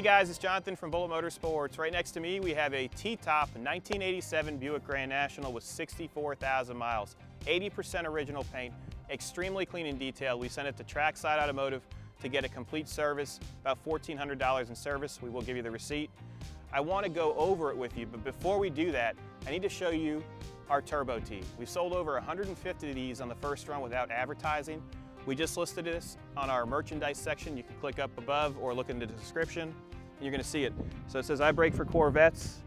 guys, it's Jonathan from Bullet Motorsports. Right next to me we have a T-top 1987 Buick Grand National with 64,000 miles, 80% original paint, extremely clean and detailed. We sent it to Trackside Automotive to get a complete service, about $1,400 in service. We will give you the receipt. I want to go over it with you, but before we do that, I need to show you our Turbo T. We sold over 150 of these on the first run without advertising. We just listed this on our merchandise section. You can click up above or look in the description and you're gonna see it. So it says, I brake for Corvettes.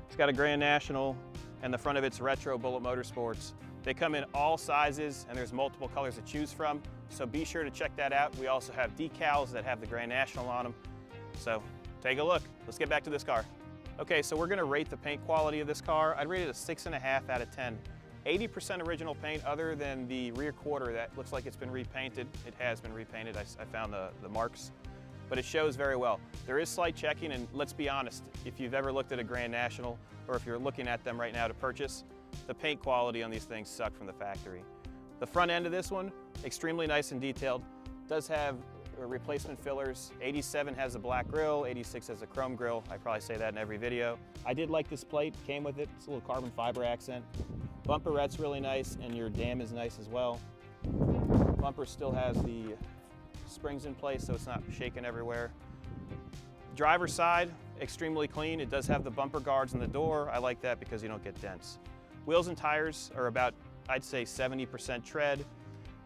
It's got a Grand National and the front of it's retro Bullet Motorsports. They come in all sizes and there's multiple colors to choose from. So be sure to check that out. We also have decals that have the Grand National on them. So take a look. Let's get back to this car. Okay, so we're gonna rate the paint quality of this car. I'd rate it a 6.5 out of 10. 80% original paint other than the rear quarter that looks like it's been repainted. It has been repainted. I found the marks, but it shows very well. There is slight checking, and let's be honest, if you've ever looked at a Grand National or if you're looking at them right now to purchase, the paint quality on these things suck from the factory. The front end of this one, extremely nice and detailed. Does have replacement fillers. 87 has a black grille, 86 has a chrome grille. I probably say that in every video. I did like this plate, came with it. It's a little carbon fiber accent. Bumperette's really nice, and your dam is nice as well. Bumper still has the springs in place, so it's not shaking everywhere. Driver's side, extremely clean. It does have the bumper guards in the door. I like that because you don't get dents. Wheels and tires are about, I'd say, 70% tread.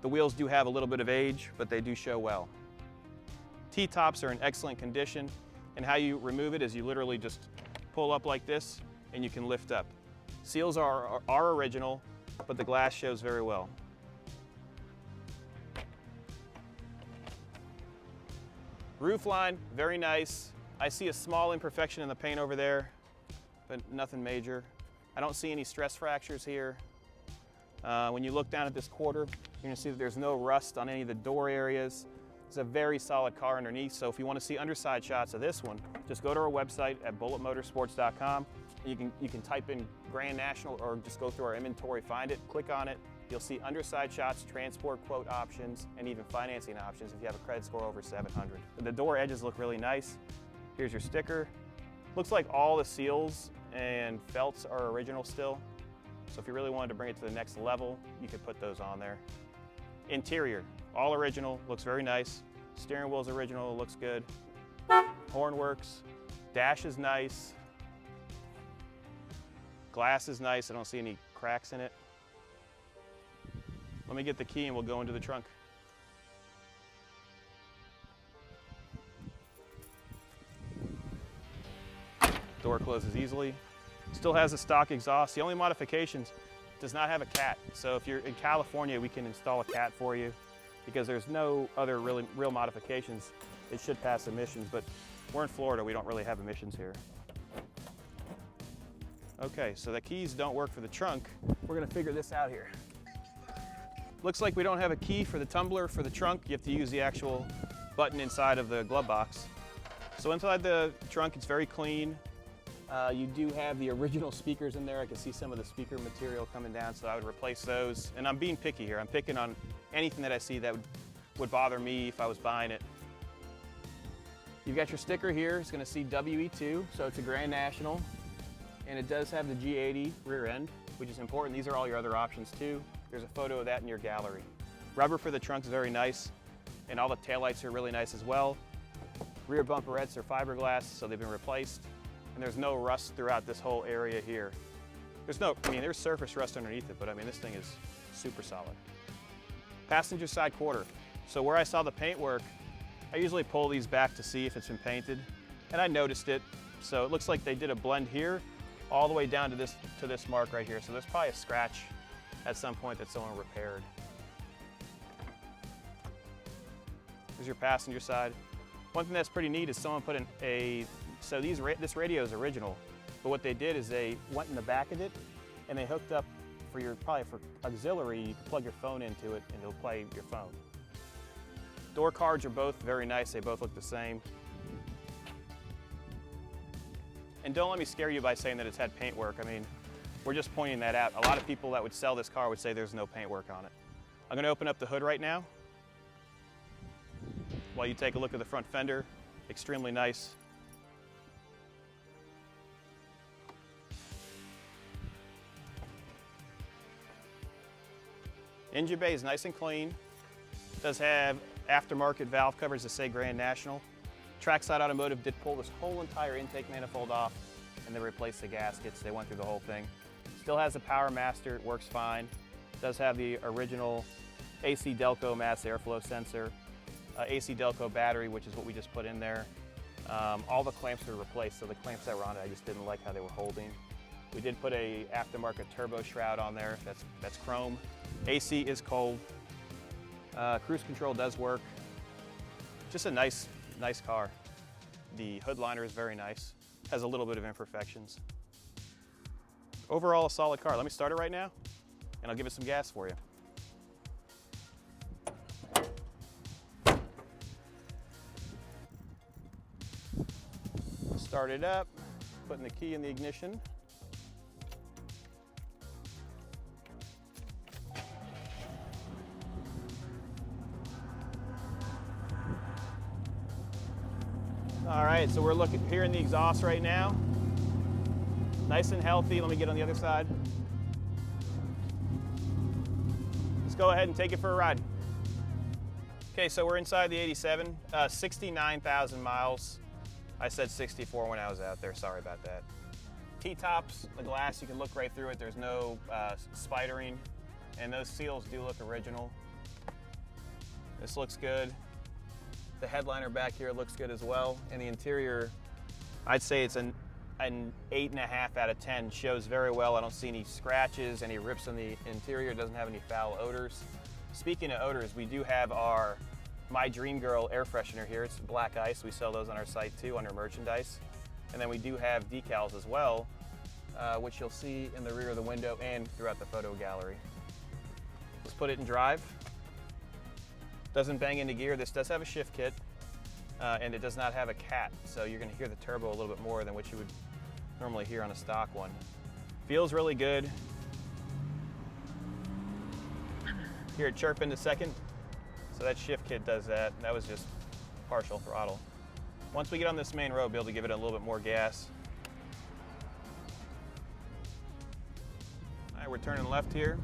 The wheels do have a little bit of age, but they do show well. T-tops are in excellent condition, and how you remove it is you literally just pull up like this, and you can lift up. Seals are original, but the glass shows very well. Roof line, very nice. I see a small imperfection in the paint over there, but nothing major. I don't see any stress fractures here. When you look down at this quarter, you're gonna see that there's no rust on any of the door areas. It's a very solid car underneath, so if you want to see underside shots of this one, just go to our website at bulletmotorsports.com. You can type in Grand National or just go through our inventory, find it, click on it. You'll see underside shots, transport quote options, and even financing options if you have a credit score over 700. The door edges look really nice. Here's your sticker. Looks like all the seals and felts are original still. So if you really wanted to bring it to the next level, you could put those on there. Interior, all original, looks very nice. Steering wheel's original, looks good. Horn works, dash is nice. Glass is nice, I don't see any cracks in it. Let me get the key and we'll go into the trunk. Door closes easily. Still has a stock exhaust. The only modifications, does not have a cat. So if you're in California, we can install a cat for you because there's no other real modifications. It should pass emissions, but we're in Florida, we don't really have emissions here. Okay, so the keys don't work for the trunk. We're gonna figure this out here. Looks like we don't have a key for the tumbler for the trunk. You have to use the actual button inside of the glove box. So inside the trunk, it's very clean. You do have the original speakers in there. I can see some of the speaker material coming down, so I would replace those. And I'm being picky here. I'm picking on anything that I see that would bother me if I was buying it. You've got your sticker here. It's gonna see WE2, so it's a Grand National. And it does have the G80 rear end, which is important. These are all your other options too. There's a photo of that in your gallery. Rubber for the trunk's very nice, and all the taillights are really nice as well. Rear bumperettes are fiberglass, so they've been replaced. And there's no rust throughout this whole area here. There's surface rust underneath it, but I mean, this thing is super solid. Passenger side quarter. So where I saw the paint work, I usually pull these back to see if it's been painted, and I noticed it. So it looks like they did a blend here, all the way down to this mark right here. So there's probably a scratch at some point that someone repaired. Here's your passenger side. One thing that's pretty neat is someone put in this radio is original, but what they did is they went in the back of it and they hooked up probably for auxiliary, you can plug your phone into it and it'll play your phone. Door cards are both very nice, they both look the same. And don't let me scare you by saying that it's had paint work. I mean, we're just pointing that out. A lot of people that would sell this car would say there's no paint work on it. I'm gonna open up the hood right now while you take a look at the front fender. Extremely nice. Engine bay is nice and clean. Does have aftermarket valve covers that say Grand National. Trackside Automotive did pull this whole entire intake manifold off and they replaced the gaskets. They went through the whole thing. Still has the Power Master, it works fine. Does have the original AC Delco mass airflow sensor, AC Delco battery, which is what we just put in there. All the clamps were replaced, so the clamps that were on it, I just didn't like how they were holding. We did put a aftermarket turbo shroud on there, that's chrome. AC is cold. Cruise control does work. Just a nice car. The hood liner is very nice. Has a little bit of imperfections. Overall, a solid car. Let me start it right now, and I'll give it some gas for you. Start it up, putting the key in the ignition. All right, so we're looking here in the exhaust right now. Nice and healthy. Let me get on the other side. Let's go ahead and take it for a ride. Okay, so we're inside the 87, 69,000 miles. I said 64 when I was out there, sorry about that. T-tops, the glass, you can look right through it. There's no spidering, and those seals do look original. This looks good. The headliner back here looks good as well. And the interior, I'd say it's an 8.5 out of 10. Shows very well. I don't see any scratches, any rips in the interior. It doesn't have any foul odors. Speaking of odors, we do have our My Dream Girl air freshener here. It's black ice. We sell those on our site too under merchandise. And then we do have decals as well, which you'll see in the rear of the window and throughout the photo gallery. Let's put it in drive. Doesn't bang into gear. This does have a shift kit, and it does not have a cat, so you're going to hear the turbo a little bit more than what you would normally hear on a stock one. Feels really good. Hear it chirp in a second. So that shift kit does that. That was just partial throttle. Once we get on this main road, we'll be able to give it a little bit more gas. All right, we're turning left here.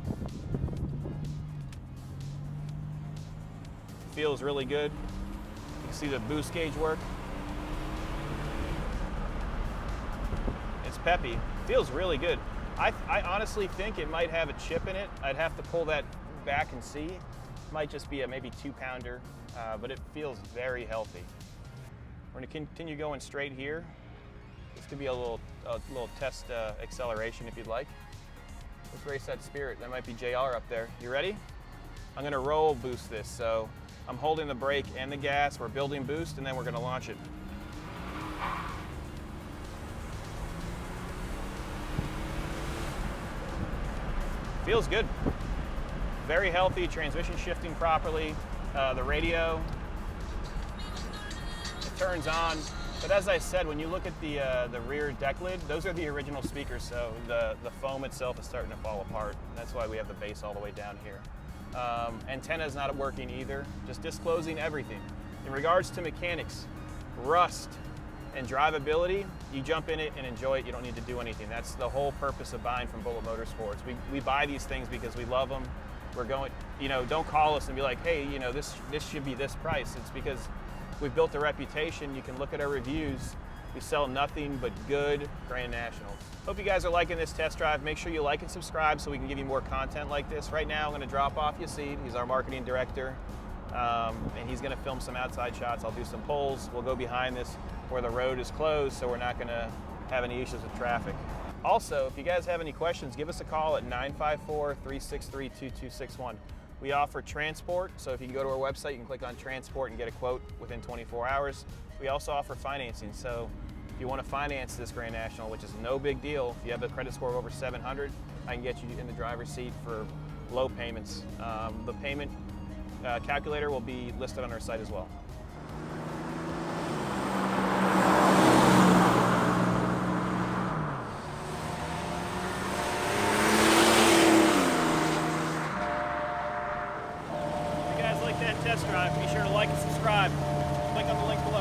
Feels really good. You can see the boost gauge work. It's peppy. Feels really good. I honestly think it might have a chip in it. I'd have to pull that back and see. It might just be a maybe 2-pounder, but it feels very healthy. We're going to continue going straight here. This could be a little test acceleration if you'd like. Let's race that Spirit. That might be JR up there. You ready? I'm going to roll boost this. So I'm holding the brake and the gas. We're building boost, and then we're going to launch it. Feels good. Very healthy, transmission shifting properly. The radio, it turns on. But as I said, when you look at the rear deck lid, those are the original speakers, so the foam itself is starting to fall apart. That's why we have the bass all the way down here. Antenna's not working either, just disclosing everything. In regards to mechanics, rust, and drivability, you jump in it and enjoy it. You don't need to do anything. That's the whole purpose of buying from Bullet Motorsports. We buy these things because we love them. We're going, don't call us and be like, hey, this should be this price. It's because we've built a reputation. You can look at our reviews. We sell nothing but good Grand Nationals. Hope you guys are liking this test drive. Make sure you like and subscribe so we can give you more content like this. Right now, I'm going to drop off Yasid. He's our marketing director, and he's going to film some outside shots. I'll do some pulls. We'll go behind this where the road is closed, so we're not going to have any issues with traffic. Also, if you guys have any questions, give us a call at 954-363-2261. We offer transport, so if you can go to our website, you can click on transport and get a quote within 24 hours. We also offer financing, so if you want to finance this Grand National, which is no big deal, if you have a credit score of over 700, I can get you in the driver's seat for low payments. The payment calculator will be listed on our site as well. If you guys like that test drive, be sure to like and subscribe. Click on the link below.